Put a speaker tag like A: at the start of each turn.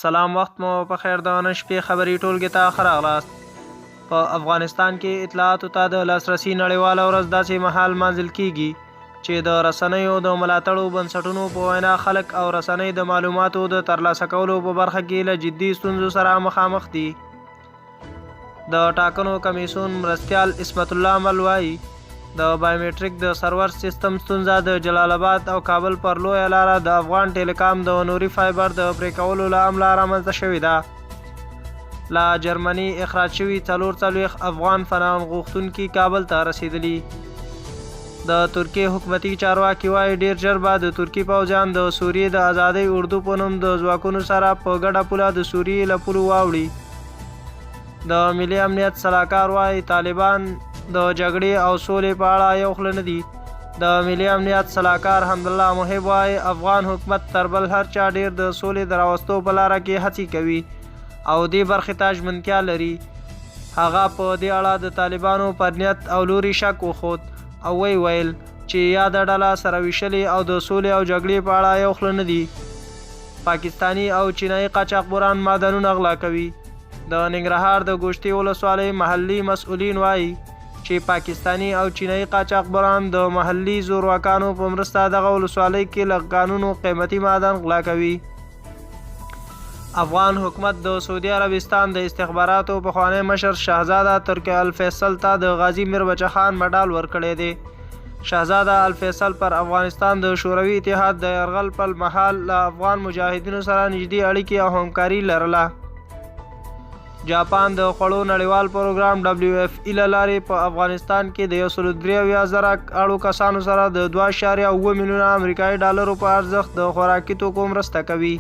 A: سلام، وخت مو په خیر. د نن شپې خبري ټولګې ته ښه راغلاست. په افغانستان کې اطلاعاتو ته د لاسرسي نړیواله ورځ داسې مهال لمانځل کیږي چې د رسنیو د ملاتړو بنسټونو په وینا خلک او رسنۍ د معلوماتو د ترلاسه کولو په برخه کې له جدي ستونزو سره مخامخ دي. د ټاکنو کمیسیون مرستیال اسمت الله مل وایي د بایومټریک د سرور سیستم ستونزه د جلال آباد او کابل پر لویه لاره د افغان ټیلیکام د نوري فایبر د پرې کولو له امله رامنځته شوې ده. له جرمني اخراج شوي 44 افغان پناه غوښتونکي کابل ته رسېدلي. د ترکیې حکومتي چارواکي وایي ډېر ژر به د ترکي پوځیان د سوریې د ازادۍ اردو په نوم د ځواکونو سره په ګډه پوله د سوریې له پولو واوړي. د ملي امنیت سلاکار وایي طالبان د جګړې او سولې په اړه یو خوله نه دي. د ملي امنیت سلاکار حمدالله محب وایي افغان حکومت تر بل هر چا ډېر د سولې د راوستو په لاره کې هڅې کوي او دې برخې ته ژمنتیا لري. هغه په دې اړه د طالبانو پر نیت او لوري شک وښود او ویل چې یاده ډله سره ویشلې او د سولې او جګړې په اړه یو خوله نه دي. پاکستاني او چینایي قاچاقبران معدنونه غلا کوي. د ننګرهار د ګوشتي ولسوالۍ محلي مسؤلین وایي چې پاکستاني او چینایي قاچاقبران د محلي زورواکانو په مرسته دغه ولسوالۍ کې له قانونو قیمتي معدن غلا کوي. افغان حکومت د سعودي عربستان د استخباراتو پخوانی مشر شهزاده ترکی الفیصل ته د غازی میر بچه خان مډال ورکړی دی. شهزاده الفیصل پر افغانستان د شوروي اتحاد د یرغل پر مهال له افغان مجاهدینو سره نږدې اړیکې او همکاري لرله. جاپان د خوړو نړیوال پروګرام WFP له لارې په افغانستان کې د 173,000 اړو کسانو سره د 2.7 میلیونه امریکایي ډالرو په ارزښت د خوراکي توکو مرسته کوي.